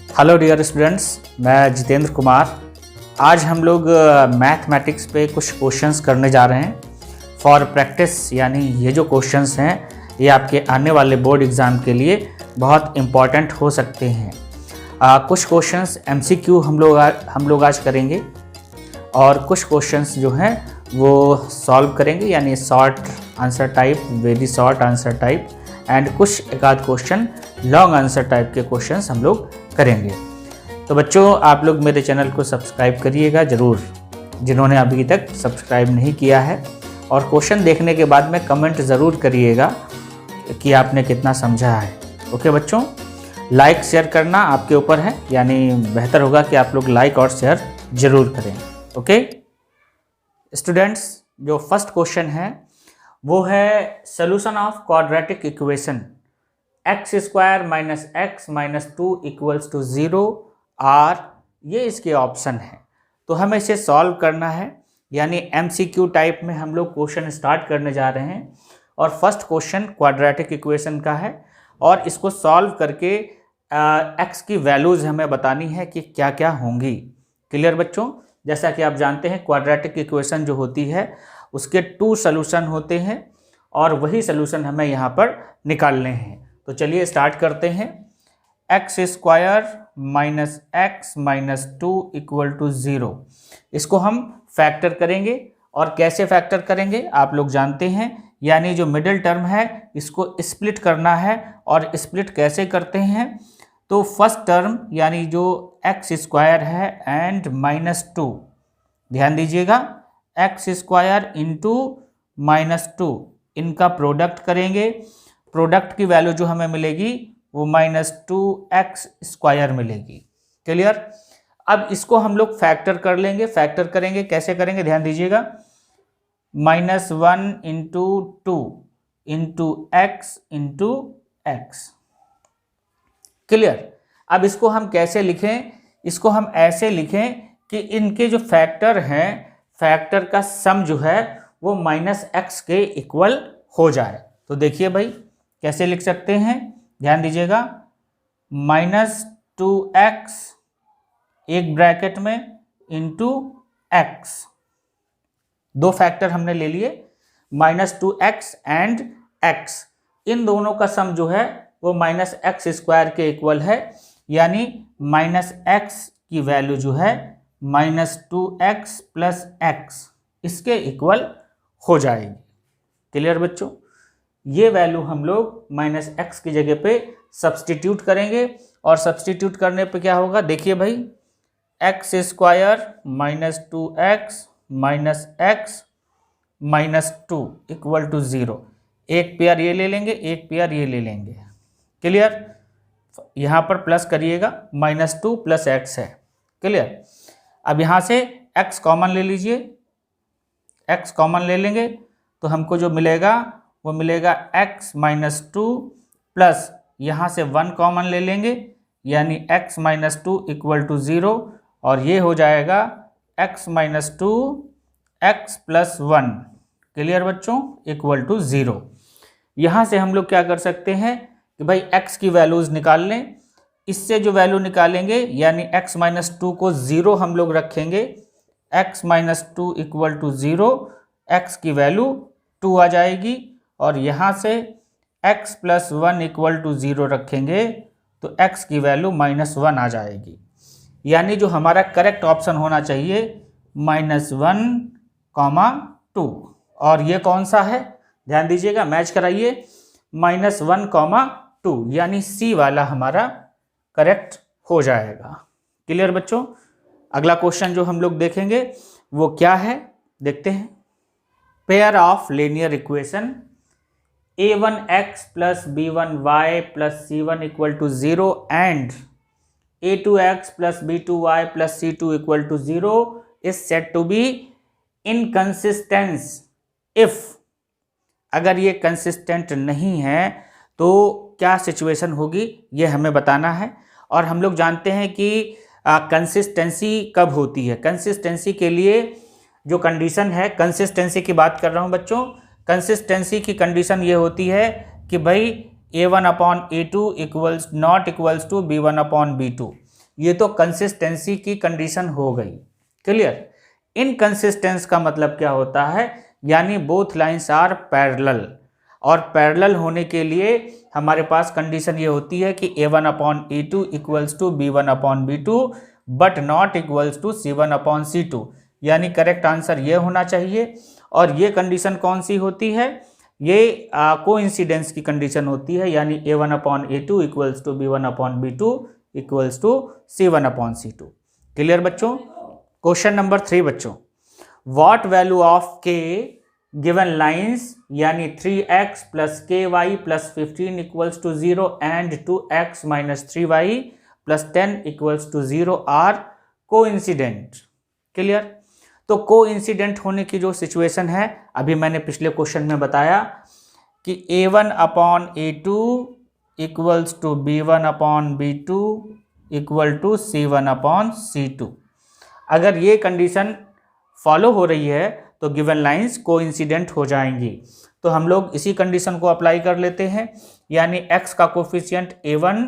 Hello dear students, मैं जितेंद्र कुमार। आज हम लोग मैथमेटिक्स पे कुछ क्वेश्चंस करने जा रहे हैं फॉर प्रैक्टिस। यानी ये जो क्वेश्चंस हैं ये आपके आने वाले बोर्ड एग्ज़ाम के लिए बहुत इम्पॉर्टेंट हो सकते हैं। कुछ क्वेश्चंस एमसीक्यू हम लोग आज करेंगे और कुछ क्वेश्चंस जो हैं वो सॉल्व करेंगे, यानी short answer type, very short answer type, and कुछ एक आध क्वेश्चन लॉन्ग आंसर टाइप के क्वेश्चंस हम लोग करेंगे। तो बच्चों, आप लोग मेरे चैनल को सब्सक्राइब करिएगा ज़रूर, जिन्होंने अभी तक सब्सक्राइब नहीं किया है, और क्वेश्चन देखने के बाद में कमेंट ज़रूर करिएगा कि आपने कितना समझा है। ओके बच्चों, लाइक शेयर करना आपके ऊपर है, यानी बेहतर होगा कि आप लोग लाइक और शेयर ज़रूर करें। ओके स्टूडेंट्स, जो फर्स्ट क्वेश्चन है वो है solution of quadratic equation X square minus X minus 2 equals to 0 are. ये इसके ऑप्शन है, तो हमें इसे सॉल्व करना है, यानी एमसीक्यू टाइप में हम लोग क्वेश्चन स्टार्ट करने जा रहे हैं। और फर्स्ट क्वेश्चन क्वाड्रेटिक इक्वेशन का है और इसको सॉल्व करके एक्स की वैल्यूज़ हमें बतानी है कि क्या क्या होंगी। क्लियर बच्चों? जैसा कि आप जानते हैं क्वाड्रेटिक इक्वेशन जो होती है उसके 2 सॉल्यूशन होते हैं और वही सॉल्यूशन हमें यहाँ पर निकालने हैं। तो चलिए स्टार्ट करते हैं। X square minus X minus 2 equal to 0, इसको हम फैक्टर करेंगे। और कैसे फैक्टर करेंगे आप लोग जानते हैं, यानी जो मिडिल टर्म है इसको स्प्लिट करना है। और स्प्लिट कैसे करते हैं? तो फर्स्ट टर्म यानी जो एक्स स्क्वायर है एंड माइनस 2, ध्यान दीजिएगा, एक्स स्क्वायर इंटू माइनस 2, इनका प्रोडक्ट करेंगे। प्रोडक्ट की वैल्यू जो हमें मिलेगी वो माइनस 2x स्क्वायर मिलेगी। क्लियर? अब इसको हम लोग फैक्टर कर लेंगे। फैक्टर करेंगे, कैसे करेंगे ध्यान दीजिएगा, minus 1 into 2 into x into x. Clear? अब इसको हम कैसे लिखें? इसको हम ऐसे लिखें कि इनके जो फैक्टर हैं, फैक्टर का सम जो है वो माइनस एक्स के इक्वल हो जाए। तो देखिए भाई कैसे लिख सकते हैं, ध्यान दीजिएगा, माइनस 2x एक ब्रैकेट में इंटू एक्स, 2 फैक्टर हमने ले लिए, माइनस 2x एंड x, इन दोनों का सम जो है वो माइनस एक्स स्क्वायर के इक्वल है, यानी माइनस एक्स की वैल्यू जो है माइनस 2x प्लस एक्स इसके इक्वल हो जाएगी। क्लियर बच्चों? ये वैल्यू हम लोग माइनस एक्स की जगह पे सब्सटीट्यूट करेंगे। और सब्सटीट्यूट करने पे क्या होगा, देखिए भाई, X square minus 2x minus X minus 2 equal to 0। एक पेयर ये ले लेंगे, एक पेयर ये ले लेंगे। क्लियर? यहाँ पर प्लस करिएगा, माइनस 2 प्लस एक्स है। क्लियर? अब यहाँ से x कॉमन ले लीजिए, x कॉमन ले लेंगे तो हमको जो मिलेगा वो मिलेगा x माइनस 2 प्लस यहाँ से 1 कॉमन ले लेंगे, यानी x माइनस 2 इक्वल टू 0, और ये हो जाएगा x minus 2 x plus 1। Clear बच्चों? Equal to 0। यहाँ से हम लोग क्या कर सकते हैं कि भाई x की वैल्यूज़ निकाल लें। इससे जो वैल्यू निकालेंगे, यानी x माइनस 2 को 0 हम लोग रखेंगे, x minus 2 equal to 0, x की वैल्यू 2 आ जाएगी। और यहाँ से x प्लस 1 इक्वल टू 0 रखेंगे तो x की वैल्यू माइनस 1 आ जाएगी। यानी जो हमारा करेक्ट ऑप्शन होना चाहिए माइनस 1 कॉमा 2, और ये कौन सा है ध्यान दीजिएगा, मैच कराइए, माइनस 1 कॉमा 2, यानी सी वाला हमारा करेक्ट हो जाएगा। क्लियर बच्चों? अगला क्वेश्चन जो हम लोग देखेंगे वो क्या है, देखते हैं। Pair of linear equation a1x plus b1y plus c1 equal to 0 and a2x plus b2y plus c2 equal to 0 is said to be inconsistent if. अगर ये कंसिस्टेंट नहीं है तो क्या सिचुएशन होगी, ये हमें बताना है। और हम लोग जानते हैं कि कंसिस्टेंसी कब होती है। कंसिस्टेंसी के लिए जो कंडीशन है, कंसिस्टेंसी की बात कर रहा हूँ बच्चों, कंसिस्टेंसी की कंडीशन ये होती है कि भाई a1 upon a2 equals not equals to b1 upon b2, ये तो कंसिस्टेंसी की कंडीशन हो गई। क्लियर। इनकंसिस्टेंस का मतलब क्या होता है, यानी बोथ लाइंस आर पैरेलल, और पैरेलल होने के लिए हमारे पास कंडीशन ये होती है कि a1/a2 equals to b1/b2 but not equals to c1/c2, यानी करेक्ट आंसर ये होना चाहिए। और ये कंडीशन कौन सी होती है, ये कोइंसिडेंस की कंडीशन होती है, यानी a1/a2 equals to b1/b2 equals to c1/c2। Clear बच्चों। क्वेश्चन नंबर 3 बच्चों, what value of k given lines यानी 3x plus ky plus 15 equals to 0 and 2x minus 3y plus 10 equals to 0 are coincident. Clear. तो coincident होने की जो situation है, अभी मैंने पिछले क्वेश्चन में बताया कि a1/a2 equals to b1/b2 equal to c1/c2। अगर ये कंडीशन फॉलो हो रही है तो गिवन लाइंस कोइंसिडेंट हो जाएंगी। तो हम लोग इसी कंडीशन को अप्लाई कर लेते हैं, यानी x का कोफिशिएंट a1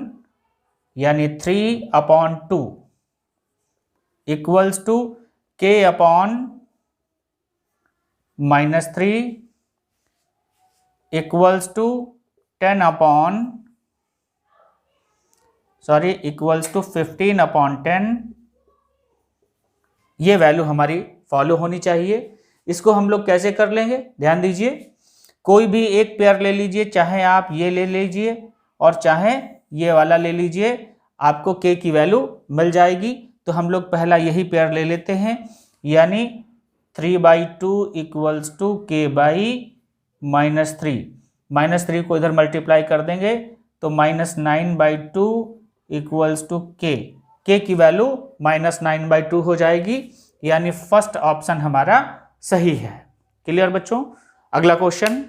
यानी 3/2 equals to k/-3 equals to 15/10। ये वैल्यू हमारी फॉलो होनी चाहिए। इसको हम लोग कैसे कर लेंगे, ध्यान दीजिए। कोई भी एक पेयर ले लीजिए, चाहे आप ये ले लीजिए और चाहे ये वाला ले लीजिए, आपको k की वैल्यू मिल जाएगी। तो हम लोग पहला यही पेयर ले लेते हैं, यानी 3/2 इक्वल्स टू k/-3। -3 को इधर मल्टीप्लाई कर देंगे तो -9/2 इक्वल्स टू k की वैल्यू -9/2 हो जाएगी, यानी फर्स्ट ऑप्शन हमारा सही है। क्लियर बच्चों। अगला क्वेश्चन,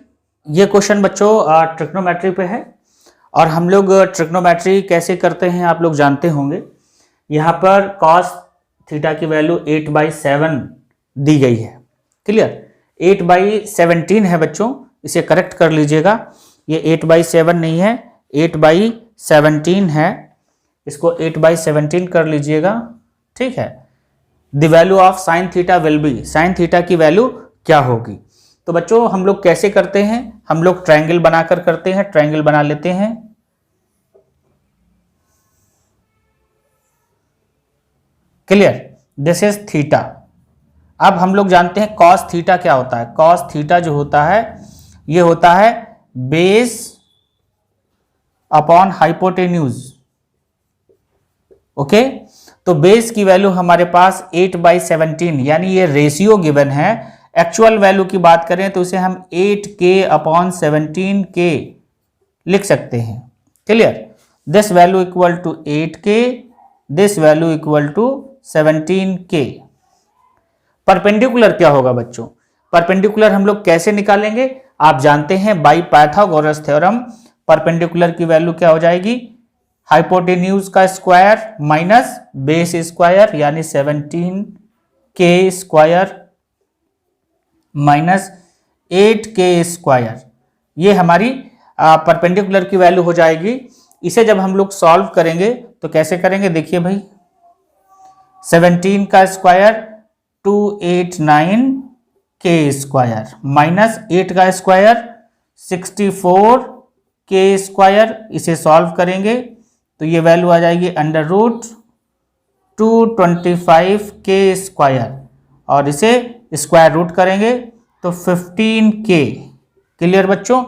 ये क्वेश्चन बच्चों ट्रिग्नोमेट्री पे है, और हम लोग ट्रिग्नोमेट्री कैसे करते हैं आप लोग जानते होंगे। यहाँ पर cos थीटा की वैल्यू 8/7 दी गई है। क्लियर। 8/17 है बच्चों, इसे करेक्ट कर लीजिएगा। ये 8/7 नहीं है, 8/17 है, इसको 8/17 कर लीजिएगा। ठीक है। The value of sine theta will be, sine theta की वैल्यू क्या होगी। तो बच्चों हम लोग कैसे करते हैं, हम लोग ट्रायंगल बनाकर करते हैं। ट्रायंगल बना लेते हैं। क्लियर। This is theta. अब हम लोग जानते हैं कॉस थीटा क्या होता है। कॉस थीटा जो होता है, ये होता है बेस अपॉन हाइपोटेन्यूज। ओके। तो बेस की वैल्यू हमारे पास 8/17, यानी ये रेशियो गिवन है। एक्चुअल वैल्यू की बात करें तो इसे हम 8k/17k लिख सकते हैं। Clear. This value equal to 8k, this value equal to 17k। Perpendicular क्या होगा बच्चों, परपेंडिकुलर हम लोग कैसे निकालेंगे, आप जानते हैं बाय पाइथागोरस थ्योरम। परपेंडिकुलर की वैल्यू क्या हो जाएगी, हाइपोटेन्यूज का स्क्वायर माइनस बेस स्क्वायर, यानी 17k square minus 8k square. ये हमारी परपेंडिकुलर की वैल्यू हो जाएगी। इसे जब हम लोग सॉल्व करेंगे तो कैसे करेंगे, देखिए भाई, 17 का स्क्वायर 289k स्क्वायर माइनस 8 का स्क्वायर 64k स्क्वायर। इसे सॉल्व करेंगे तो ये वैल्यू आ जाएगी √225k स्क्वायर, और इसे स्क्वायर रूट करेंगे तो 15k। क्लियर बच्चों।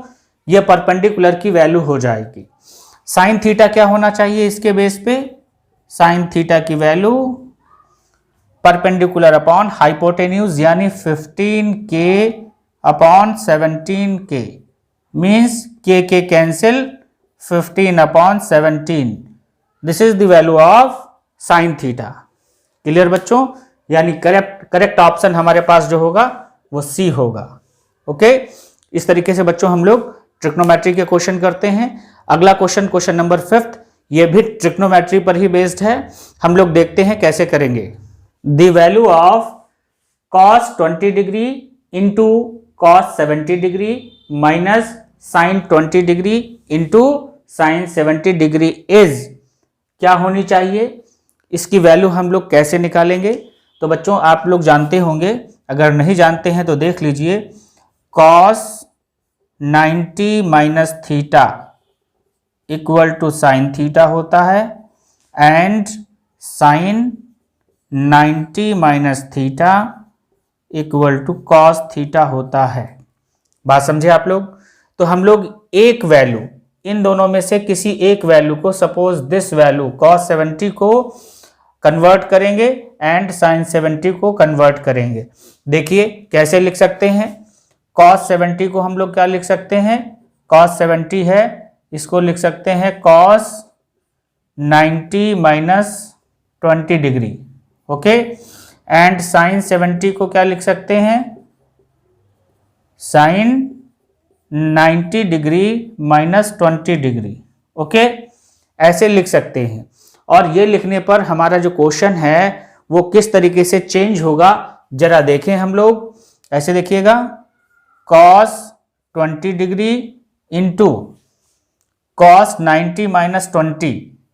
ये परपेंडिकुलर की वैल्यू हो जाएगी। साइन थीटा क्या होना चाहिए इसके बेस पे, साइन थीटा की वैल्यू परपेंडिकुलर अपॉन हाइपोटेन्यूज, यानी 15k/17k means k cancel 15/17। This is the value of sine theta. Clear बच्चों। यानी करेक्ट ऑप्शन हमारे पास जो होगा वो सी होगा। ओके। इस तरीके से बच्चों हम लोग ट्रिग्नोमेट्री के क्वेश्चन करते हैं। अगला क्वेश्चन, क्वेश्चन नंबर 5, ये भी ट्रिग्नोमेट्री पर ही बेस्ड है। हम लोग देखते हैं कैसे करेंगे। The value of cos 20 degree into cos 70 degree minus sine 20 degree into sine 70 degree is क्या होनी चाहिए। इसकी वैल्यू हम लोग कैसे निकालेंगे? तो बच्चों आप लोग जानते होंगे, अगर नहीं जानते हैं तो देख लीजिए। cos 90 minus theta equal to sine theta होता है, and sine 90 minus theta equal to cos theta होता है। बात समझे आप लोग? तो हम लोग एक वैल्यू, इन दोनों में से किसी एक वैल्यू को, सपोज दिस वैल्यू cos 70 को कन्वर्ट करेंगे एंड sin 70 को कन्वर्ट करेंगे। देखिए कैसे लिख सकते हैं। cos 70 को हम लोग क्या लिख सकते हैं? cos 70 है, इसको लिख सकते हैं cos 90 minus 20 degree, okay. And sin 70 को क्या लिख सकते हैं? sin 90 degree minus 20 degree, okay. ऐसे लिख सकते हैं। और ये लिखने पर हमारा जो क्वेश्चन है वो किस तरीके से चेंज होगा जरा देखें हम लोग। ऐसे देखिएगा, cos 20 degree into cos 90 minus 20,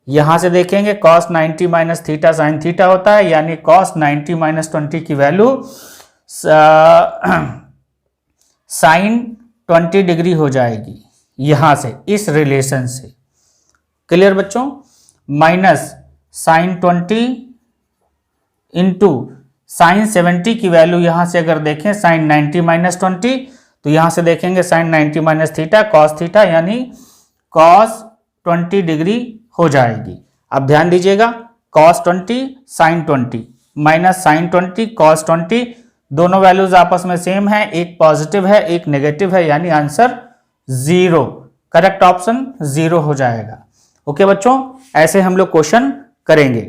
यहां से देखेंगे cos 90 minus theta sine theta होता है, यानी cos 90 माइनस 20 की वैल्यू साइन 20 डिग्री हो जाएगी यहां से, इस रिलेशन से। क्लियर बच्चों? माइनस साइन 20 इंटू साइन 70 की वैल्यू यहां से अगर देखें साइन 90 माइनस 20, तो यहां से देखेंगे sine 90 minus theta cos theta, यानी कॉस 20 डिग्री हो जाएगी। अब ध्यान दीजिएगा, cos 20 sine 20 minus sine 20 cos 20, दोनों वैल्यूज आपस में सेम है, एक पॉजिटिव है एक नेगेटिव है, यानी आंसर 0। करेक्ट ऑप्शन 0 हो जाएगा। ओके बच्चों, ऐसे हम लोग क्वेश्चन करेंगे।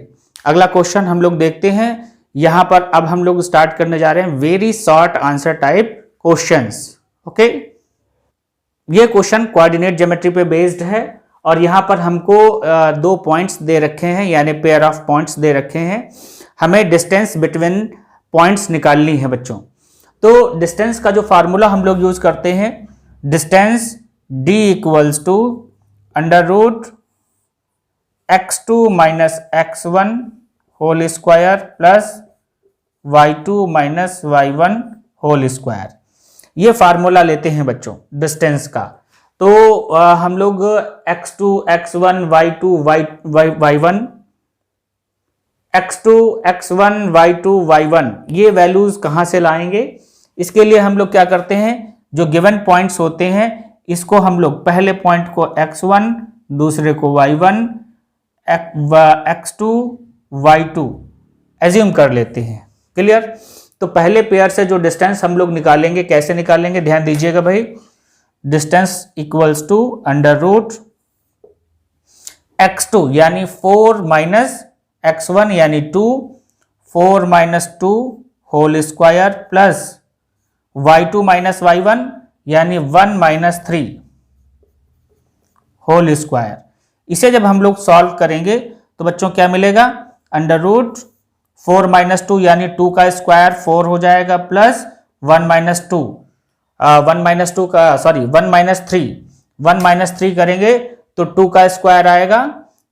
अगला क्वेश्चन हम लोग देखते हैं। यहां पर अब हम लोग स्टार्ट करने जा रहे हैं very short answer type questions. Okay, ये क्वेश्चन कोऑर्डिनेट ज्योमेट्री पे बेस्ड है और यहां पर हमको 2 पॉइंट्स दे रखे हैं, यानी पेयर ऑफ पॉइंट्स दे रखे हैं। हमें डिस्टेंस बिटवीन पॉइंट्स निकालनी है बच्चों। तो डिस्टेंस का जो फार्मूला हम लोग यूज करते हैं, distance d equals to under root x2 minus x1 whole square plus y2 minus y1 whole square. ये फार्मूला लेते हैं बच्चों डिस्टेंस का। तो हम लोग x2 x1 y2 y1 x2 x1 y2 y1 ये वैल्यूज कहां से लाएंगे? इसके लिए हम लोग क्या करते हैं, जो गिवन पॉइंट्स होते हैं इसको हम लोग पहले पॉइंट को x1 दूसरे को y1 x2 y2 एज्यूम कर लेते हैं। क्लियर? तो पहले पेयर से जो डिस्टेंस हम लोग निकालेंगे, कैसे निकालेंगे ध्यान दीजिएगा भाई। Distance equals to under root x2 यानी 4 माइनस x1 यानी 2, 4 minus 2 whole square plus y2 minus y1 यानी 1 माइनस 3 होल स्क्वायर। इसे जब हम लोग सॉल्व करेंगे तो बच्चों क्या मिलेगा? अंडर रूट 4 माइनस 2 यानी 2 का स्क्वायर 4 हो जाएगा प्लस 1 माइनस 2 1 माइनस 2 का सॉरी 1 माइनस 3 1 माइनस 3 करेंगे तो 2 का स्क्वायर आएगा,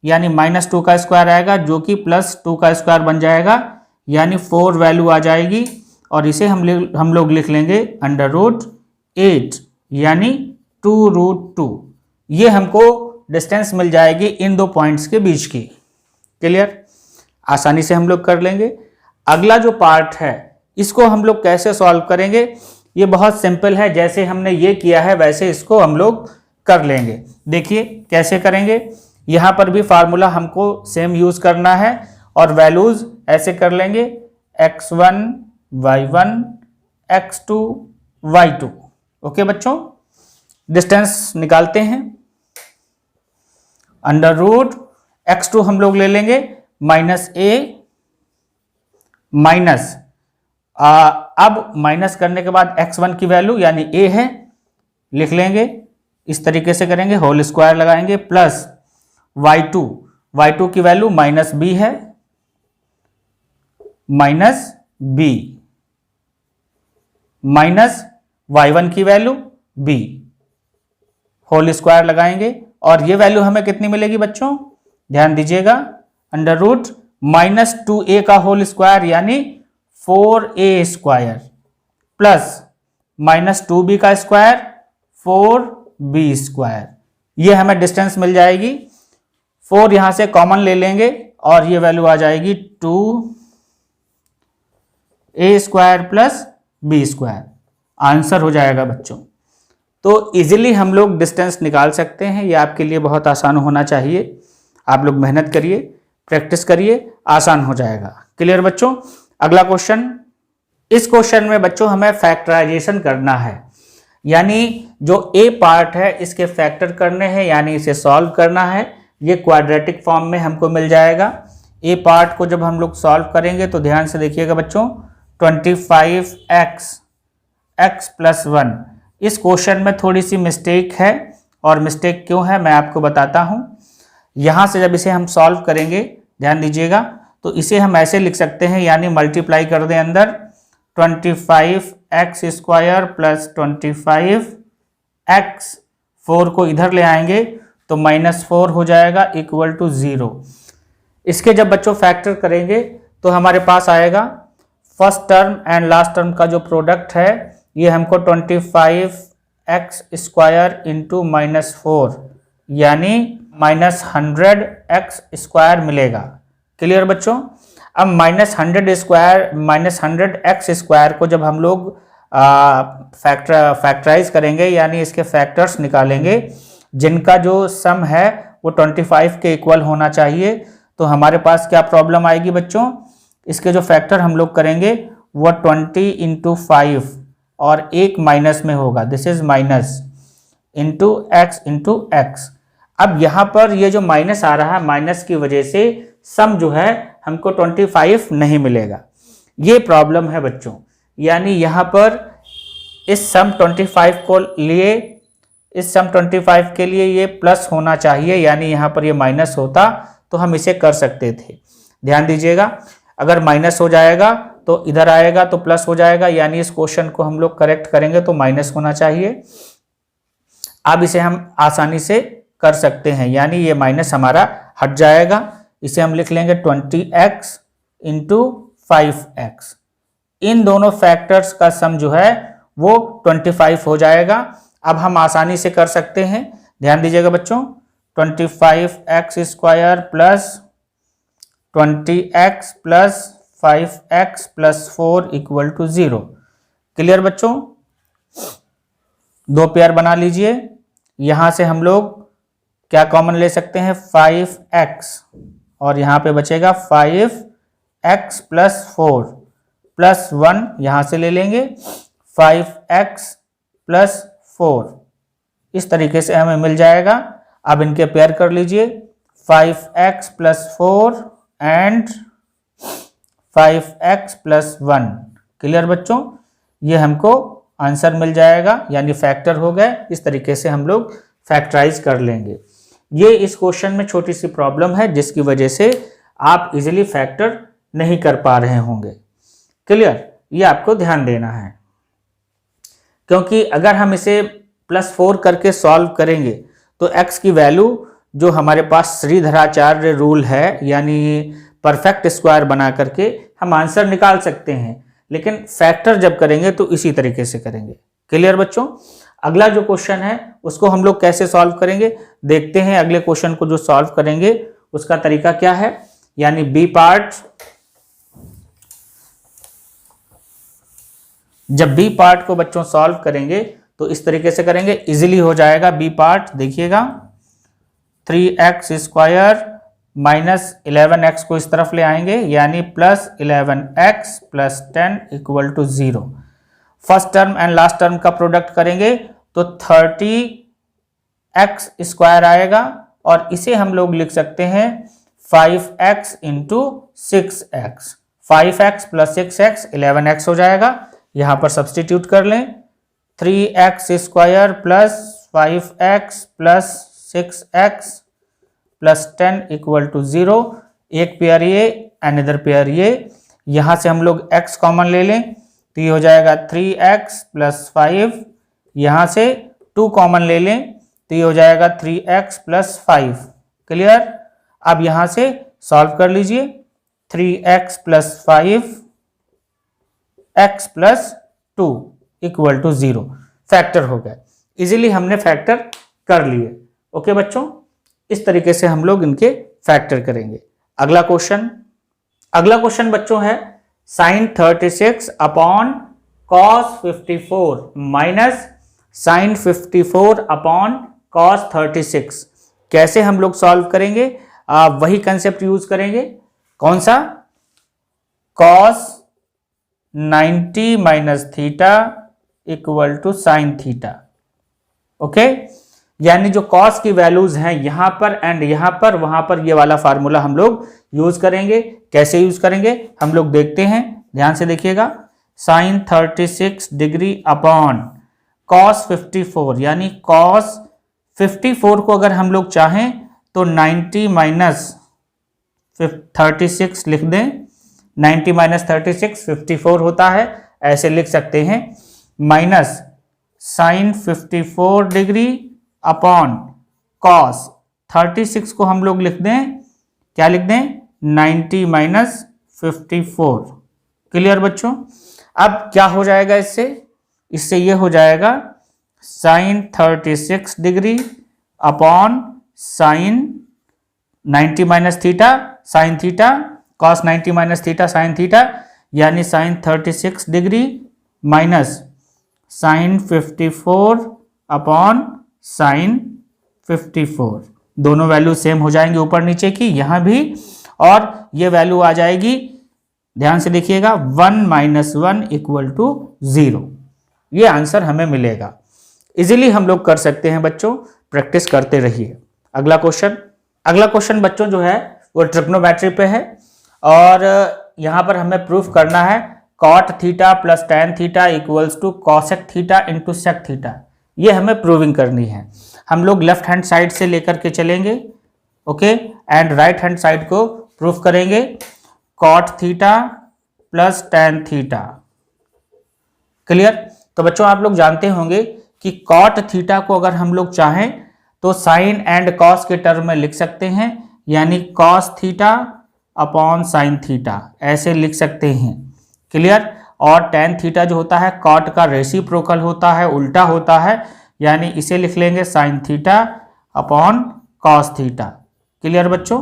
यानी माइनस 2 का स्क्वायर आएगा जो कि प्लस 2 का स्क्वायर बन जाएगा, यानी 4 वैल्यू आ जाएगी। और इसे हम लोग लिख लेंगे अंडर रूट 8 यानी 2 रूट 2। ये हमको डिस्टेंस मिल जाएगी इन दो पॉइंट्स के बीच की। क्लियर? आसानी से हम लोग कर लेंगे। अगला जो पार्ट है इसको हम लोग कैसे सॉल्व करेंगे? ये बहुत सिंपल है, जैसे हमने ये किया है वैसे इसको हम लोग कर लेंगे। देखिए कैसे करेंगे। यहाँ पर भी फार्मूला हमको सेम यूज करना है और वैल्यूज ऐसे कर लेंगे x1 y1 x2 y2। Okay बच्चों, डिस्टेंस निकालते हैं। अंडर रूट x2 हम लोग ले लेंगे माइनस a माइनस अब माइनस करने के बाद x1 की वैल्यू यानी a है, लिख लेंगे इस तरीके से करेंगे, होल स्क्वायर लगाएंगे प्लस y2 की वैल्यू माइनस b है, माइनस b माइनस y1 की वैल्यू b, होल स्क्वायर लगाएंगे और ये वैल्यू हमें कितनी मिलेगी बच्चों? ध्यान दीजिएगा, अंडर रूट -2a का होल स्क्वायर यानी 4a स्क्वायर प्लस -2b का स्क्वायर 4b स्क्वायर। ये हमें डिस्टेंस मिल जाएगी। 4 यहां से कॉमन ले लेंगे और ये वैल्यू आ जाएगी 2a square plus b square. Answer हो जाएगा बच्चों। तो इजीली हम लोग डिस्टेंस निकाल सकते हैं। ये आपके लिए बहुत आसान होना चाहिए। आप लोग मेहनत करिए, प्रैक्टिस करिए, आसान हो जाएगा। क्लियर बच्चों। अगला क्वेश्चन। इस क्वेश्चन में बच्चों हमें फैक्टराइजेशन करना है, यानी जो ए पार्ट है इसके फैक्टर करने हैं, यानी इसे सॉल्व करना है। ये क्वाड्रेटिक फॉर्म में हमको मिल जाएगा। ए पार्ट को जब हम लोग सॉल्व करेंगे तो ध्यान से देखिएगा बच्चों, 25x + 1। इस क्वेश्चन में थोड़ी सी मिस्टेक है, और मिस्टेक क्यों है मैं आपको बताता हूं। यहां से जब इसे हम सॉल्व करेंगे, ध्यान दीजिएगा, तो इसे हम ऐसे लिख सकते हैं, यानी मल्टीप्लाई कर दें अंदर 25x स्क्वायर प्लस 25x, 4 को इधर ले आएंगे तो -4 हो जाएगा इक्वल टू 0। इसके जब बच्चों फैक्टर करेंगे तो हमारे पास आएगा first term and last term का जो प्रोडक्ट है, ये हमको 25x स्क्वायर इंटू -4 यानी -100x स्क्वायर मिलेगा। क्लियर बच्चों। अब -100x स्क्वायर को जब हम लोग फैक्टराइज करेंगे, यानी इसके फैक्टर्स निकालेंगे, जिनका जो सम है वो 25 के इक्वल होना चाहिए, तो हमारे पास क्या प्रॉब्लम आएगी बच्चों। इसके जो फैक्टर हम लोग करेंगे वो 20 × 5 और एक माइनस में होगा, this is minus into x। अब यहां पर ये जो माइनस आ रहा है, माइनस की वजह से सम जो है हमको 25 नहीं मिलेगा। ये प्रॉब्लम है बच्चों। यानी यहां पर इस सम 25 को लिए, इस सम 25 के लिए ये प्लस होना चाहिए, यानी यहां पर ये माइनस होता तो हम इसे कर सकते थे। ध्यान दीजिएगा, अगर माइनस हो जाएगा तो इधर आएगा तो प्लस हो जाएगा, यानी इस क्वेश्चन को हम लोग करेक्ट करेंगे तो माइनस होना चाहिए। अब इसे हम आसानी से कर सकते हैं, यानी ये माइनस हमारा हट जाएगा। इसे हम लिख लेंगे 20x इंटू 5x। इन दोनों फैक्टर्स का सम जो है वो 25 हो जाएगा। अब हम आसानी से कर सकते हैं। ध्यान दीजिएगा बच्चों, 25x square plus 20x plus 5x plus 4 equal to 0। Clear बच्चों। दो पेयर बना लीजिए। यहां से हम लोग क्या कॉमन ले सकते हैं, 5x, और यहां पे बचेगा 5x प्लस 4 प्लस 1 यहां से ले लेंगे 5x प्लस 4। इस तरीके से हमें मिल जाएगा। अब इनके पेयर कर लीजिए, 5x plus 4 and 5x plus 1। Clear बच्चों। ये हमको आंसर मिल जाएगा, यानी फैक्टर हो गए। इस तरीके से हम लोग फैक्टराइज कर लेंगे। ये इस क्वेश्चन में छोटी सी प्रॉब्लम है, जिसकी वजह से आप इजीली फैक्टर नहीं कर पा रहे होंगे। क्लियर। ये आपको ध्यान देना है, क्योंकि अगर हम इसे +4 करके सॉल्व करेंगे तो x की वैल्यू जो हमारे पास श्रीधराचार्य रूल है, यानी परफेक्ट स्क्वायर बना करके हम आंसर निकाल सकते हैं, लेकिन फैक्टर जब करेंगे तो इसी तरीके से करेंगे। क्लियर बच्चों। अगला जो क्वेश्चन है उसको हम लोग कैसे सॉल्व करेंगे, देखते हैं। अगले क्वेश्चन को जो सॉल्व करेंगे उसका तरीका क्या है, यानी बी पार्ट। जब बी पार्ट को बच्चों सॉल्व करेंगे तो इस तरीके से करेंगे, इजीली हो जाएगा। बी पार्ट देखिएगा, 3x स्क्वायर माइनस 11x को इस तरफ ले आएंगे, यानी plus 11x plus 10 equal to 0। First term and last term का प्रोडक्ट करेंगे तो 30x स्क्वायर आएगा, और इसे हम लोग लिख सकते हैं 5x into 6x। 5x plus 6x 11x हो जाएगा। यहां पर सब्सटीट्यूट कर लें, 3x square plus 5x plus 6x plus 10 equal to 0। एक पेयर ये, अनदर पेयर ये। यहां से हम लोग x कॉमन ले लें तो ये हो जाएगा 3x प्लस 5। यहां से 2 कॉमन ले लें तो ये हो जाएगा 3x प्लस 5। क्लियर। अब यहां से सॉल्व कर लीजिए। 3x plus 5x plus 2 equal to 0 factor हो गया। इजीली हमने फैक्टर कर लिए। ओके बच्चों, इस तरीके से हम लोग इनके फैक्टर करेंगे। अगला क्वेश्चन बच्चों है sin 36 upon cos 54 minus sin 54 upon cos 36। कैसे हम लोग सॉल्व करेंगे? वही कंसेप्ट यूज करेंगे। कौन सा? cos 90 minus theta equal to sine theta. Okay, यानी जो cos की वैल्यूज हैं यहां पर एंड यहां पर, वहां पर ये वाला फार्मूला हम लोग यूज करेंगे। कैसे यूज करेंगे हम लोग देखते हैं, ध्यान से देखिएगा। sin 36 डिग्री अपॉन cos 54, यानी cos 54 को अगर हम लोग चाहें तो 90 माइनस 36 लिख दें। 90 माइनस 36 54 होता है, ऐसे लिख सकते हैं। Minus sin 54 degree upon cos 36 को हम लोग लिख दें, क्या लिख दें? 90 माइनस 54। क्लियर बच्चों? अब क्या हो जाएगा इससे ये हो जाएगा sin 36 degree upon sin 90 minus theta sine theta, cos 90 minus theta sine theta, यानी sin 36 degree minus sin 54 upon sin 54। दोनों वैल्यू सेम हो जाएंगे ऊपर नीचे की, यहां भी, और ये वैल्यू आ जाएगी, ध्यान से देखिएगा, 1 माइनस 1 इक्वल टू 0। ये आंसर हमें मिलेगा। इजीली हम लोग कर सकते हैं बच्चों, प्रैक्टिस करते रहिए। अगला क्वेश्चन बच्चों जो है वो ट्रिग्नोमेट्री पे है, और यहां पर हमें प्रूफ करना है cot theta plus tan theta equals to cosec theta into sec theta. ये हमें प्रूविंग करनी है। हम लोग लेफ्ट हैंड साइड से लेकर के चलेंगे, okay, and right hand side को प्रूफ करेंगे। cot theta plus tan theta. Clear? तो बच्चों आप लोग जानते होंगे कि cot थीटा को अगर हम लोग चाहें तो साइन एंड cos के टर्म में लिख सकते हैं, यानी cos theta upon sine theta, ऐसे लिख सकते हैं। क्लियर? और tan थीटा जो होता है cot का रेसिप्रोकल होता है, उल्टा होता है, यानी इसे लिख लेंगे sine theta upon cos theta. Clear बच्चों?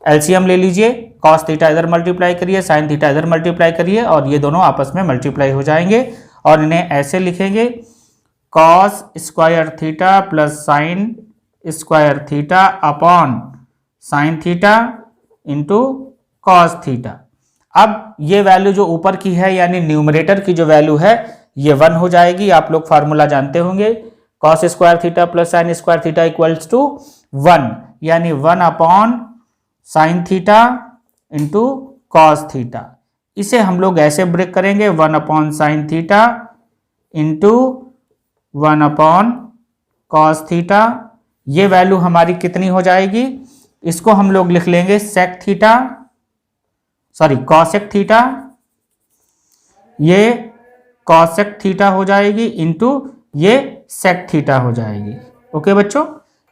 एलसीएम ले लीजिए, cos थीटा इधर मल्टीप्लाई करिए, साइन थीटा इधर मल्टीप्लाई करिए, और ये दोनों आपस में मल्टीप्लाई हो जाएंगे, और इन्हें ऐसे लिखेंगे cos square theta plus sine square theta upon sine theta into cos theta. अब ये वैल्यू जो ऊपर की है, यानी न्यूमरेटर की जो वैल्यू है, ये 1 हो जाएगी। आप लोग फार्मूला जानते होंगे, cos square theta plus sine square theta equals to 1, यानी 1 upon sine theta into cos theta. इसे हम लोग ऐसे ब्रेक करेंगे, 1 upon sine theta into 1 upon cos theta. ये वैल्यू हमारी कितनी हो जाएगी? इसको हम लोग लिख लेंगे cosec थीटा, ये cosec थीटा हो जाएगी इंटू ये sec थीटा हो जाएगी। ओके बच्चों,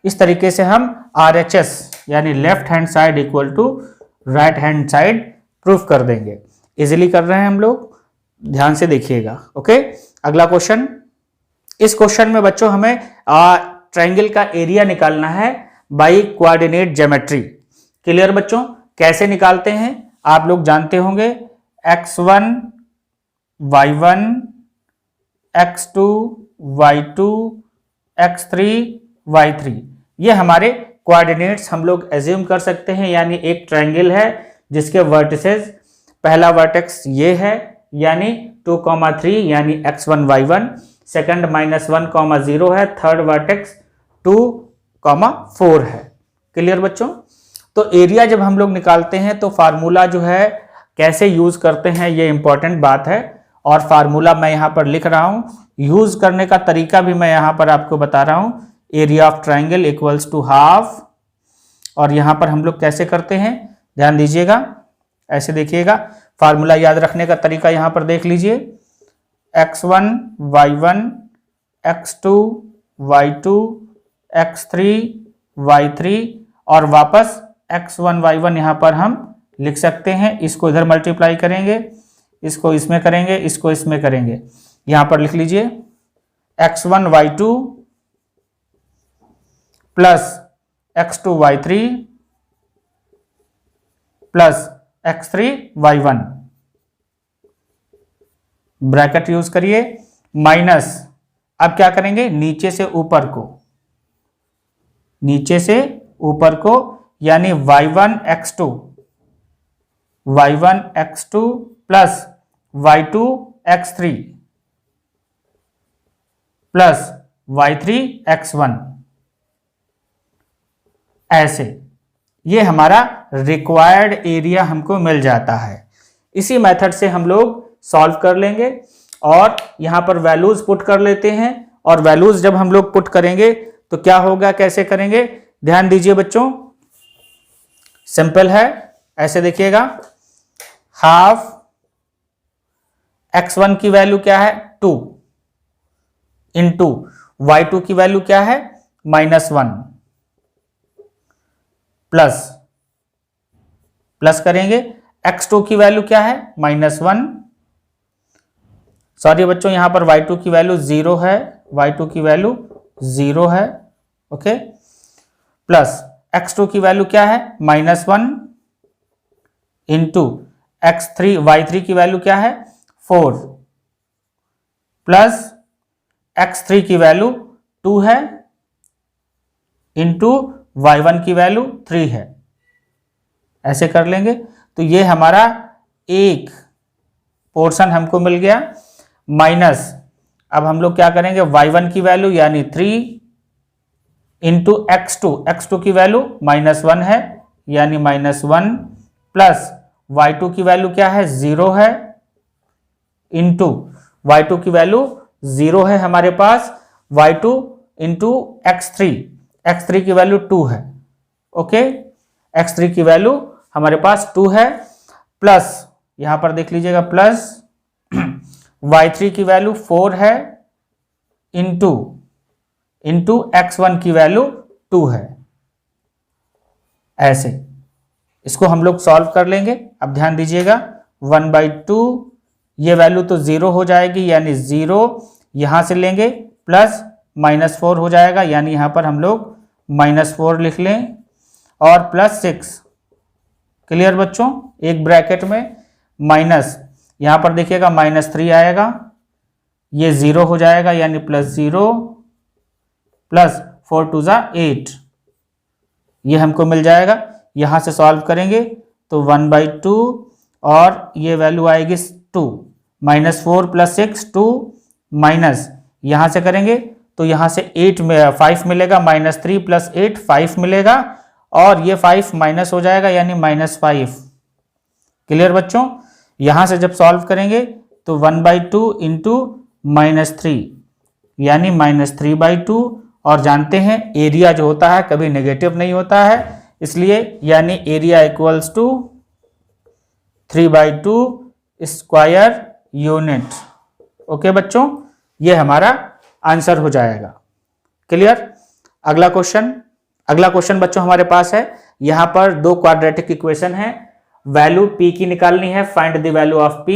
इस तरीके से हम RHS यानी left hand side equal to right hand side proof कर देंगे। इजीली कर रहे हैं हम लोग, ध्यान से देखिएगा। ओके, अगला क्वेश्चन। इस क्वेश्चन में बच्चों हमें ट्रायंगल का एरिया निकालना है बाई कोऑर्डिनेट ज्योमेट्री। क्लियर बच्चों? कैसे निकालते हैं आप लोग जानते होंगे, x1 y1 x2 y2 x3 y3, ये हमारे कोऑर्डिनेट्स हम लोग एज्यूम कर सकते हैं। यानी एक ट्रायंगल है जिसके वर्टिसेस, पहला वर्टेक्स ये है यानी 2,3 यानी x1 y1, सेकंड -1, 0 है, थर्ड वर्टेक्स 2,4 है। क्लियर बच्चों? तो एरिया जब हम लोग निकालते हैं तो फार्मूला जो है कैसे यूज करते हैं, ये इंपॉर्टेंट बात है, और फार्मूला मैं यहाँ पर लिख रहा हूँ, यूज करने का तरीका भी मैं यहाँ पर आपको बता रहा हूँ। Area of triangle equals to half, और यहाँ पर हम लोग कैसे करते हैं ध्यान दीजिएगा, ऐसे देखिएगा। फार्मूला याद रखने का तरीका यहाँ पर देख लीजिए, x1 y1 x2 y2 x3 y3, और वापस x1 y1 यहाँ पर हम लिख सकते हैं। इसको इधर मल्टीप्लाई करेंगे, इसको इसमें करेंगे, इसको इसमें करेंगे। यहां पर लिख लीजिए x1 y2 plus x2 y3 plus x3 y1, bracket use करिए, माइनस, अब क्या करेंगे, नीचे से ऊपर को, नीचे से ऊपर को, यानी y1 x2 plus y2 x3 plus y3 x1, ऐसे ये हमारा रिक्वायर्ड एरिया हमको मिल जाता है। इसी मेथड से हम लोग सॉल्व कर लेंगे और यहां पर वैल्यूज पुट कर लेते हैं। और वैल्यूज जब हम लोग पुट करेंगे तो क्या होगा, कैसे करेंगे, ध्यान दीजिए बच्चों, सिंपल है, ऐसे देखिएगा, हाफ x1 की वैल्यू क्या है 2 इंटू y2 की वैल्यू क्या है -1 प्लस करेंगे, x2 की वैल्यू क्या है -1, सॉरी बच्चों यहां पर y2 की वैल्यू 0 है, y2 की वैल्यू 0 है, ओके, प्लस x2 की वैल्यू क्या है -1 इंटू x3 y3 की वैल्यू क्या है 4 प्लस x3 की वैल्यू 2 है इंटू y1 की वैल्यू 3 है, ऐसे कर लेंगे। तो ये हमारा एक पोर्शन हमको मिल गया, माइनस अब हम लोग क्या करेंगे, y1 की वैल्यू यानी 3 इंटू x2 की वैल्यू -1 है यानी -1 प्लस y2 की वैल्यू क्या है 0 है इंटू y2 की वैल्यू 0 है हमारे पास, y2 इंटू x3 की वैल्यू 2 है, ओके, x3 की वैल्यू हमारे पास 2 है, प्लस यहां पर देख लीजिएगा प्लस y3 की वैल्यू 4 है इंटू x1 की वैल्यू 2 है, ऐसे इसको हम लोग सॉल्व कर लेंगे। अब ध्यान दीजिएगा 1/2 ये वैल्यू तो 0 हो जाएगी यानी 0 यहां से लेंगे, प्लस -4 हो जाएगा यानी यहां पर हम लोग -4 लिख लें और प्लस 6, क्लियर बच्चों, एक ब्रैकेट में माइनस, यहां पर देखिएगा -3 आएगा, ये 0 हो जाएगा यानी +0 प्लस 4 2 8, ये हमको मिल जाएगा। यहां से सॉल्व करेंगे तो 1/2 और ये वैल्यू आएगी 2, -4 + 6 2 माइनस, यहां से करेंगे तो यहां से 5 मिलेगा, -3 + 8 5 मिलेगा और ये 5 माइनस हो जाएगा यानी -5, क्लियर बच्चों। यहां से जब सॉल्व करेंगे तो 1/2 इंटू -3 यानी -3/2, और जानते हैं एरिया जो होता है कभी नेगेटिव नहीं होता है, इसलिए यानी area equals to 3/2 square unit, okay बच्चों, ये हमारा आंसर हो जाएगा, क्लियर। अगला क्वेश्चन बच्चों हमारे पास है, यहां पर दो क्वाड्रेटिक इक्वेशन है, वैल्यू p की निकालनी है, find the value of p,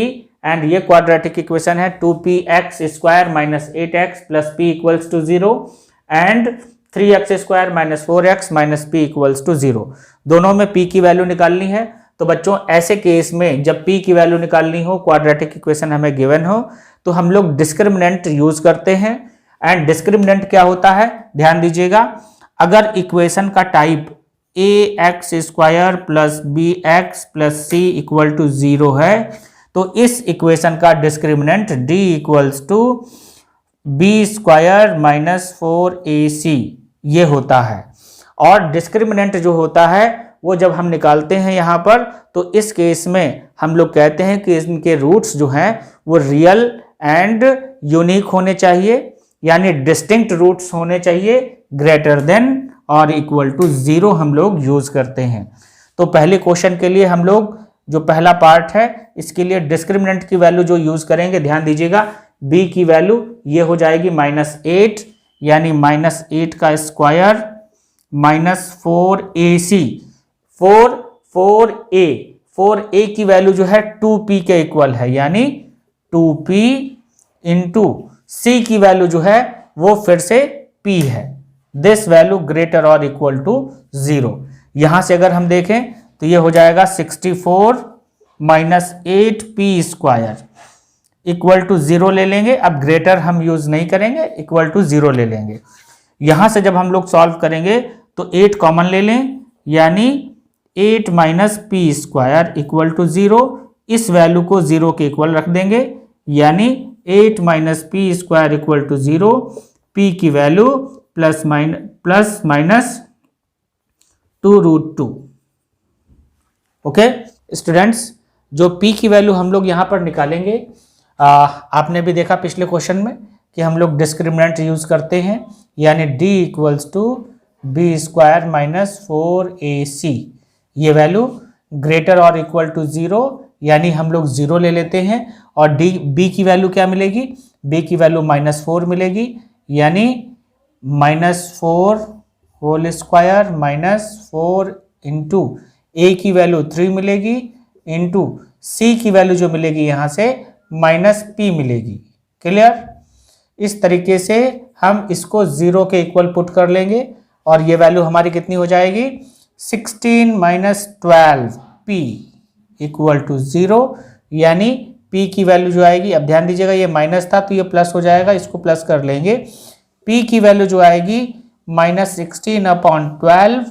and ये क्वाड्रेटिक इक्वेशन है 2px square minus 8x plus p equals to 0 and 3x square minus 4x minus p equals to 0, दोनों में p की वैल्यू निकालनी है। तो बच्चों ऐसे केस में जब p की वैल्यू निकालनी हो, क्वाड्रेटिक इक्वेशन हमें गिवन हो, तो हम लोग डिस्क्रिमिनेंट यूज करते हैं। एंड डिस्क्रिमिनेंट क्या होता है, ध्यान दीजिएगा, अगर इक्वेशन का type ax square plus bx plus c equal to 0 है तो इस इक्वेशन का discriminant d equals to b square minus 4ac ये होता है। और डिस्क्रिमिनेंट जो होता है वो जब हम निकालते हैं यहाँ पर, तो इस केस में हम लोग कहते हैं कि इनके रूट्स जो हैं वो रियल एंड यूनिक होने चाहिए, यानी डिस्टिंक्ट रूट्स होने चाहिए, ग्रेटर देन और इक्वल टू 0 हम लोग यूज करते हैं। तो पहले क्वेश्चन के लिए हम लोग जो पहला पार्ट है इसके लिए डिस्क्रिमिनेंट की वैल्यू जो यूज करेंगे, ध्यान दीजिएगा b की वैल्यू ये हो जाएगी -8 यानी -8 का square minus 4ac, 4a 4a की वैल्यू जो है 2p के इक्वल है, यानी 2p इंटू c की वैल्यू जो है वो फिर से p है। दिस वैल्यू ग्रेटर और इक्वल टू 0। यहां से अगर हम देखें तो ये हो जाएगा 64 माइनस 8p² इक्वल टू 0 ले लेंगे। अब ग्रेटर हम यूज नहीं करेंगे, इक्वल टू 0 ले लेंगे। यहां से जब हम लोग सॉल्व करेंगे तो 8 कॉमन ले लें, यानी 8 माइनस p² इक्वल टू 0। इस वैल्यू को 0 के इक्वल रख देंगे, यानी 8 minus p² equal to 0। p की value plus minus 2√2। Okay students, जो p की वैल्यू हम लोग यहां पर निकालेंगे, आपने भी देखा पिछले क्वेश्चन में कि हम लोग डिस्क्रिमिनेंट यूज करते हैं, यानी d equals to b² minus 4ac। ये वैल्यू ग्रेटर और इक्वल टू 0, यानी हम लोग 0 ले लेते हैं। और b की वैल्यू क्या मिलेगी? b की वैल्यू -4 मिलेगी, यानी -4 whole square minus 4 into a की वैल्यू 3 मिलेगी, इंटू c की वैल्यू जो मिलेगी यहाँ से -p मिलेगी। क्लियर? इस तरीके से हम इसको 0 के इक्वल पुट कर लेंगे और ये वैल्यू हमारी कितनी हो जाएगी? 16 माइनस 12p इक्वल टू 0, यानी p की वैल्यू जो आएगी, अब ध्यान दीजिएगा ये माइनस था तो ये प्लस हो जाएगा, इसको प्लस कर लेंगे। p की वैल्यू जो आएगी -16/12,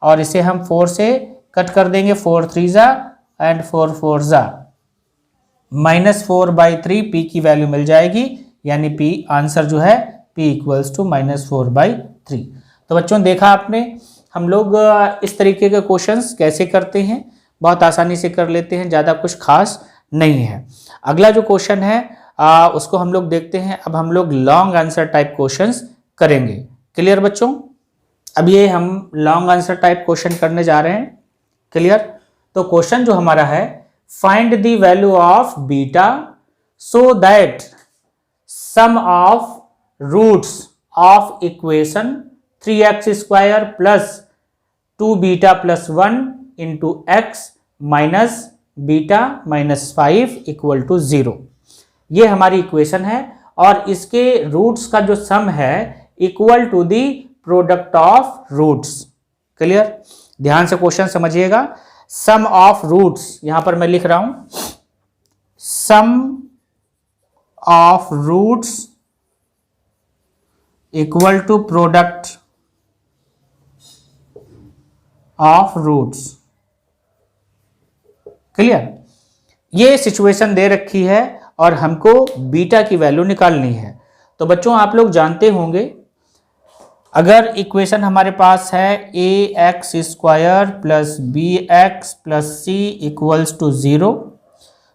और इसे हम 4 से कट कर देंगे, 4 3 एंड 4 4 -4/3 p की वैल्यू मिल जाएगी, यानी p आंसर जो है p इक्वल्स टू -4/3। तो बच्चों देखा आपने, हम लोग इस तरीके के क्वेश्चंस कैसे करते हैं, बहुत आसानी से कर लेते हैं, ज़्यादा कुछ खास नहीं है। अगला जो क्वेश्चन है उसको हम लोग देखते हैं। अब हम लोग लॉन्ग आंसर टाइप क्वेश्चंस करेंगे। क्लियर बच्चों? अब ये हम लॉन्ग आंसर टाइप क्वेश्चन करने जा रहे हैं। क्लियर? तो क्वेश्चन जो हमारा है, find the value of beta so that sum of roots of equation 3x² plus 2β plus 1 into x minus beta minus 5 equal to 0। ये हमारी इक्वेशन है और इसके रूट्स का जो सम है equal to the product of roots. Clear? ध्यान से क्वेश्चन समझिएगा। सम ऑफ रूट्स, यहां पर मैं लिख रहा हूं, sum of roots equal to product of roots. Clear? ये सिचुएशन दे रखी है और हमको बीटा की वैल्यू निकालनी है। तो बच्चों आप लोग जानते होंगे, अगर इक्वेशन हमारे पास है ax² plus bx plus c equals to 0,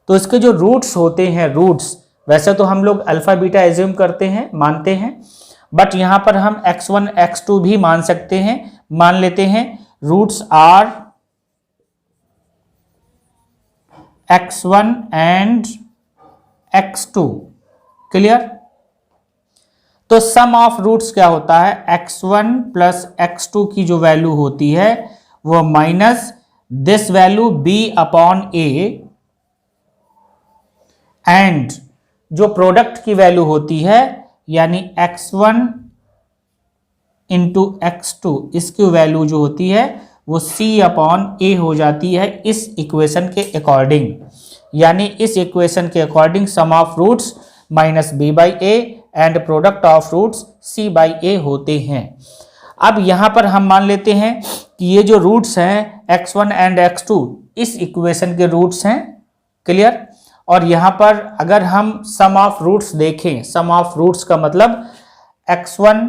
तो इसके जो रूट्स होते हैं, रूट्स वैसे तो हम लोग अल्फा बीटा एज्यूम करते हैं, मानते हैं, बट यहां पर हम x1 x2 भी मान सकते हैं, मान लेते हैं। Roots are x1 and x2। Clear? तो सम ऑफ रूट्स क्या होता है? x1 प्लस x2 की जो वैल्यू होती है वो minus this value b/a, and जो प्रोडक्ट की वैल्यू होती है यानी x1 इंटू x2, इसकी वैल्यू जो होती है वो c/a हो जाती है इस इक्वेशन के अकॉर्डिंग। यानी इस इक्वेशन के according sum of roots minus b/a and product of roots c/a होते हैं। अब यहां पर हम मान लेते हैं कि ये जो रूट्स हैं x1 एंड x2 इस इक्वेशन के रूट्स हैं। क्लियर? और यहां पर अगर हम सम ऑफ रूट्स देखें, सम ऑफ रूट्स का मतलब x1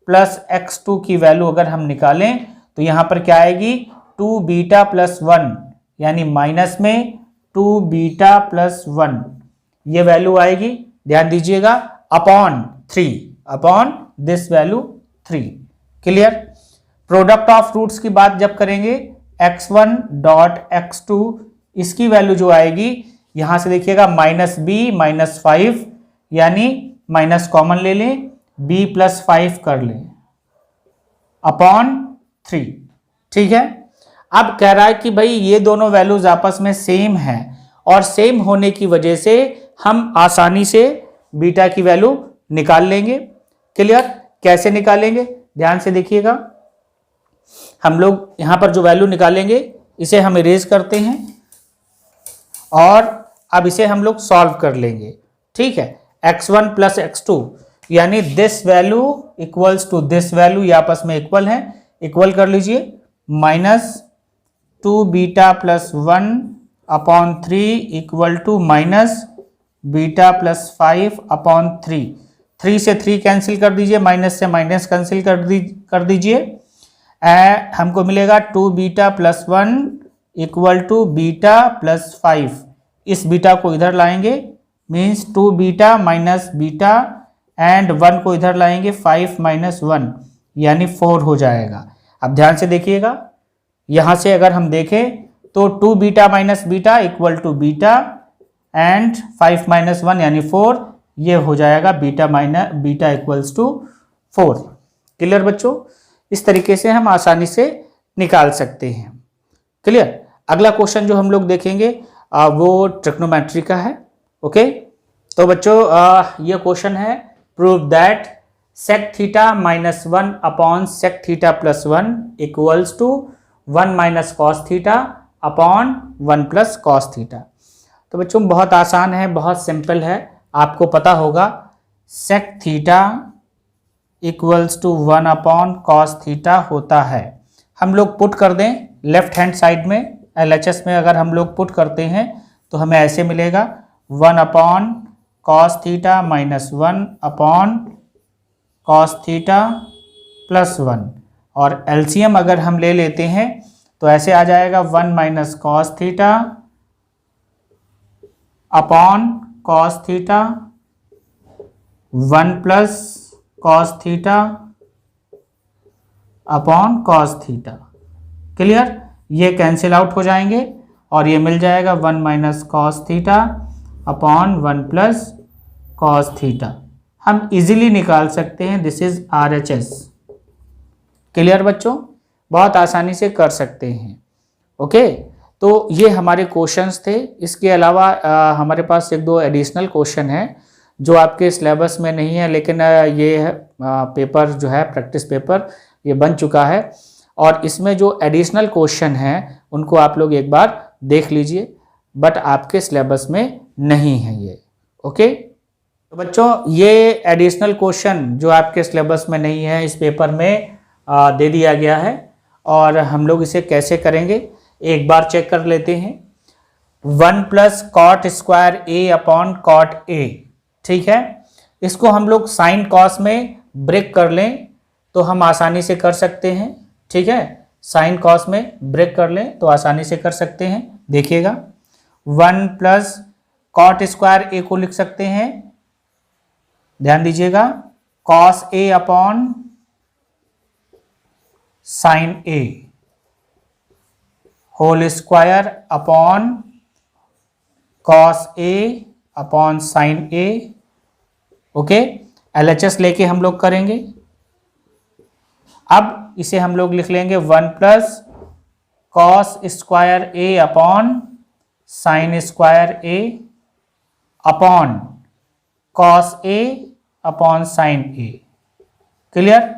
प्लस x2 की वैल्यू अगर हम निकालें तो यहां पर क्या आएगी? 2β प्लस 1, यानी माइनस में 2β प्लस 1 ये वैल्यू आएगी। ध्यान दीजिएगा, upon 3, upon this value 3। Clear? Product of roots की बात जब करेंगे, x1 डॉट x2 इसकी वैल्यू जो आएगी यहां से देखिएगा -b माइनस 5, यानी माइनस कॉमन ले लें, b प्लस 5 कर लें, अपॉन 3। ठीक है? अब कह रहा है कि भाई ये दोनों वैल्यूज आपस में सेम हैं और सेम होने की वजह से हम आसानी से बीटा की वैल्यू निकाल लेंगे। क्लियर? कैसे निकालेंगे ध्यान से देखिएगा। हम लोग यहां पर जो वैल्यू निकालेंगे इसे हम इरेज करते हैं और अब इसे हम लोग सॉल्व कर लेंगे। ठीक है, x1 प्लस x2 यानी this value equals to this value, ये आपस में इक्वल है, इक्वल कर लीजिए, minus 2 beta plus 1 upon 3 equal to minus beta plus 5 upon 3। 3 से 3 कैंसिल कर दीजिए, माइनस से माइनस कैंसिल कर दीजिए। हमको मिलेगा 2 beta plus 1 equal to beta plus 5। इस बीटा को इधर लाएंगे, means 2 beta minus beta, and 1 को इधर लाएंगे, 5 माइनस 1 यानी 4 हो जाएगा। अब ध्यान से देखिएगा, यहाँ से अगर हम देखें तो 2 beta minus beta equal to beta and 5 minus 1 यानी 4, ये हो जाएगा बीटा इक्वल्स टू 4। क्लियर बच्चों? इस तरीके से हम आसानी से निकाल सकते हैं। क्लियर? अगला क्वेश्चन जो हम लोग देखेंगे वो ट्रिग्नोमेट्री का है। ओके, तो बच्चों ये क्वेश्चन है, prove that sec theta minus 1 upon sec theta plus 1 equals to 1 minus cos theta upon 1 plus cos theta. तो बच्चों बहुत आसान है, बहुत सिंपल है, आपको पता होगा sec theta equals to 1 upon cos theta होता है। हम लोग पुट कर दें लेफ्ट हैंड साइड में, LHS में अगर हम लोग पुट करते हैं तो हमें ऐसे मिलेगा 1 upon cos theta minus 1 upon cos theta plus 1, और LCM अगर हम ले लेते हैं तो ऐसे आ जाएगा 1 minus cos theta upon cos theta 1 plus cos theta upon cos theta. Clear? ये कैंसिल आउट हो जाएंगे और ये मिल जाएगा 1 minus cos theta upon 1 plus cos theta. हम इजीली निकाल सकते हैं, दिस इज RHS। क्लियर बच्चों? बहुत आसानी से कर सकते हैं। ओके, तो ये हमारे क्वेश्चंस थे। इसके अलावा हमारे पास एक दो एडिशनल क्वेश्चन है जो आपके सिलेबस में नहीं है, लेकिन ये पेपर जो है प्रैक्टिस पेपर ये बन चुका है और इसमें जो एडिशनल क्वेश्चन हैं उनको आप लोग एक बार देख लीजिए, बट आपके सिलेबस में नहीं है ये। ओके, तो बच्चों ये एडिशनल क्वेश्चन जो आपके सिलेबस में नहीं है इस पेपर में दे दिया गया है, और हम लोग इसे कैसे करेंगे एक बार चेक कर लेते हैं। 1 plus cot square A upon cot A, ठीक है, इसको हम लोग साइन कॉस में ब्रेक कर लें तो हम आसानी से कर सकते हैं। ठीक है, साइन कॉस में ब्रेक कर लें तो आसानी से कर सकते हैं। देखिएगा 1 प्लस कॉट स्क्वायर ए को लिख सकते हैं, ध्यान दीजिएगा, cos A upon sine A whole square upon cos A upon sine A. Okay, LHS लेके हम लोग करेंगे। अब इसे हम लोग लिख लेंगे 1 plus cos square A upon sine square A upon cos A upon sine A. Clear?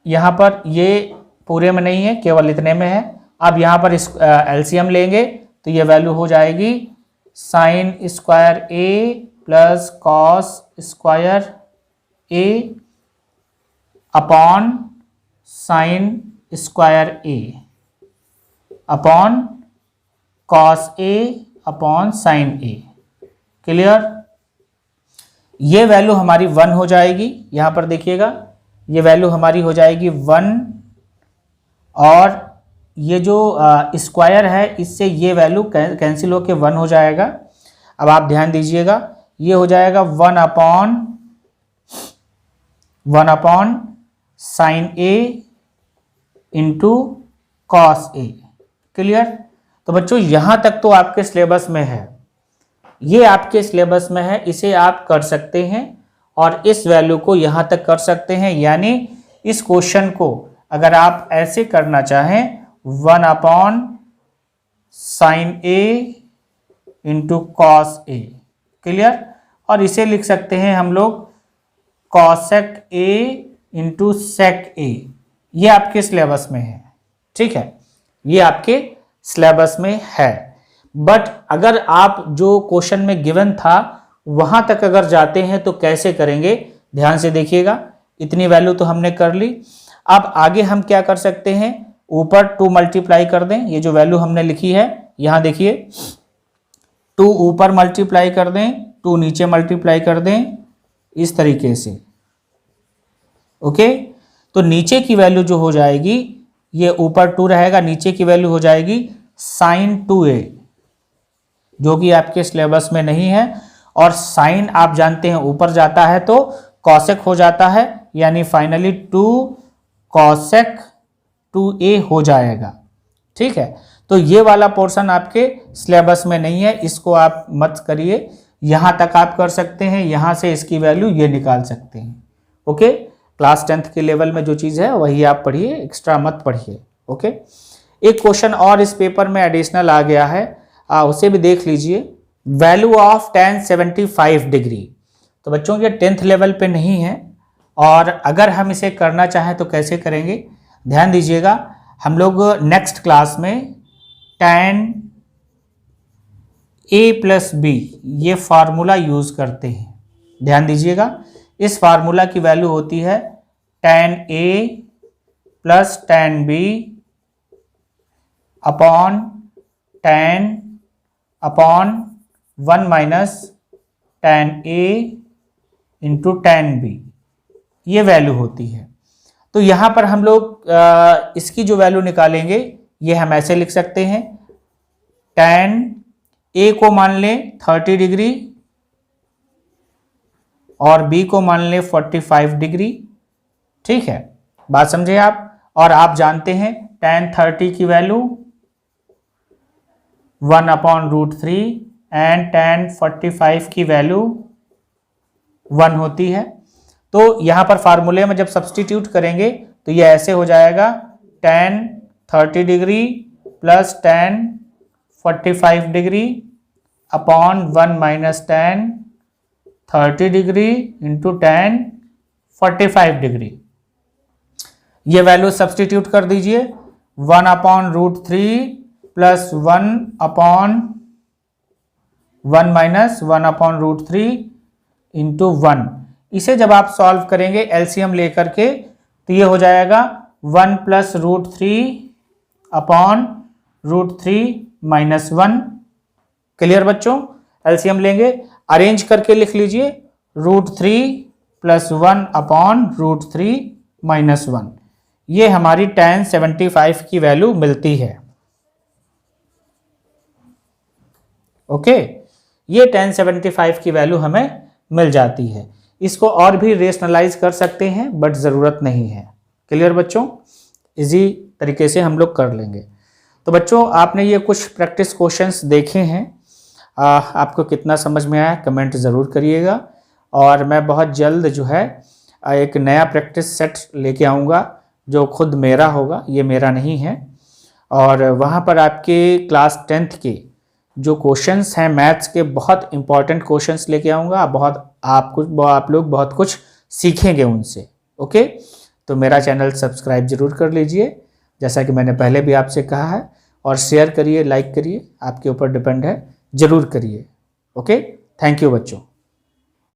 यहाँ पर ये पूरे में नहीं है, केवल इतने में है। अब यहाँ पर इस LCM लेंगे तो ये वैल्यू हो जाएगी sine square A plus cos square A upon sine square A upon cos A upon sine A. Clear? ये वैल्यू हमारी 1 हो जाएगी। यहाँ पर देखिएगा ये वैल्यू हमारी हो जाएगी 1, और ये जो स्क्वायर है इससे ये वैल्यू कैंसिल होके 1 हो जाएगा। अब आप ध्यान दीजिएगा, ये हो जाएगा 1 upon sign A into cos A. Clear? तो बच्चों यहाँ तक तो आपके सिलेबस में है, ये आपके सिलेबस में है, इसे आप कर सकते हैं और इस वैल्यू को यहाँ तक कर सकते हैं। यानी इस क्वेश्चन को अगर आप ऐसे करना चाहें 1 upon sign A into cos A. Clear? और इसे लिख सकते हैं हम लोग कॉसेक ए इंटू सेक ए। ये आपके सिलेबस में है, ठीक है, ये आपके सिलेबस में है। बट अगर आप जो क्वेश्चन में गिवन था वहां तक अगर जाते हैं तो कैसे करेंगे, ध्यान से देखिएगा। इतनी वैल्यू तो हमने कर ली। अब आगे हम क्या कर सकते हैं, ऊपर 2 मल्टीप्लाई कर दें। ये जो वैल्यू हमने लिखी है यहां देखिए, 2 ऊपर मल्टीप्लाई कर दें, 2 नीचे मल्टीप्लाई कर दें, इस तरीके से। ओके, तो नीचे की वैल्यू जो हो जाएगी, ये ऊपर 2 रहेगा, नीचे की वैल्यू हो जाएगी साइन 2a, जो कि आपके सिलेबस में नहीं है। और साइन आप जानते हैं ऊपर जाता है तो कॉसेक हो जाता है, यानी फाइनली 2 कॉसेक 2a हो जाएगा। ठीक है, तो ये वाला पोर्शन आपके सिलेबस में नहीं है, इसको आप मत करिए। यहां तक आप कर सकते हैं, यहां से इसकी वैल्यू ये निकाल सकते हैं। ओके, क्लास 10th के लेवल में जो चीज़ है वही आप पढ़िए, एक्स्ट्रा मत पढ़िए। ओके, एक क्वेश्चन और इस पेपर में एडिशनल आ गया है, उसे भी देख लीजिए। Value of tan 75 degree. तो बच्चों ये 10th लेवल पे नहीं है, और अगर हम इसे करना चाहें तो कैसे करेंगे, ध्यान दीजिएगा। हम लोग नेक्स्ट क्लास में tan a प्लस बी ये फार्मूला यूज करते हैं, ध्यान दीजिएगा। इस फार्मूला की वैल्यू होती है tan a plus tan b upon tan upon 1 minus tan a into tan b, ये वैल्यू होती है। तो यहां पर हम लोग इसकी जो वैल्यू निकालेंगे, ये हम ऐसे लिख सकते हैं, tan a को मान लें 30 डिग्री और b को मान लें 45 डिग्री। ठीक है, बात समझे आप। और आप जानते हैं tan 30 की वैल्यू 1 अपॉन √3 एंड tan 45 की वैल्यू 1 होती है। तो यहां पर फार्मूले में जब सब्सटीट्यूट करेंगे तो ये ऐसे हो जाएगा, tan 30 degree plus tan 45 degree upon 1 minus tan 30 degree into tan 45 degree. ये वैल्यू सब्सटीट्यूट कर दीजिए, 1 upon √3 plus 1 upon 1 minus 1 upon √3 into 1। इसे जब आप सॉल्व करेंगे एलसीएम लेकर के, तो ये हो जाएगा 1 प्लस √3 अपॉन √3 माइनस 1। क्लियर बच्चों? एलसीएम लेंगे, अरेंज करके लिख लीजिए, √3 प्लस 1 अपॉन √3 माइनस 1। ये हमारी tan 75 की वैल्यू मिलती है। ओके, ये tan 75 की वैल्यू हमें मिल जाती है। इसको और भी रेशनलाइज कर सकते हैं, बट ज़रूरत नहीं है। क्लियर बच्चों? इजी तरीके से हम लोग कर लेंगे। तो बच्चों, आपने ये कुछ प्रैक्टिस क्वेश्चंस देखे हैं, आपको कितना समझ में आया कमेंट ज़रूर करिएगा। और मैं बहुत जल्द जो है एक नया प्रैक्टिस सेट लेके आऊँगा, जो खुद मेरा होगा, ये मेरा नहीं है। और वहाँ पर आपके क्लास 10th के जो क्वेश्चंस हैं मैथ्स के, बहुत इंपॉर्टेंट क्वेश्चंस लेके आऊँगा। आप लोग बहुत कुछ सीखेंगे उनसे। ओके, तो मेरा चैनल सब्सक्राइब जरूर कर लीजिए, जैसा कि मैंने पहले भी आपसे कहा है। और शेयर करिए, लाइक करिए, आपके ऊपर डिपेंड है, ज़रूर करिए। ओके, थैंक यू बच्चों।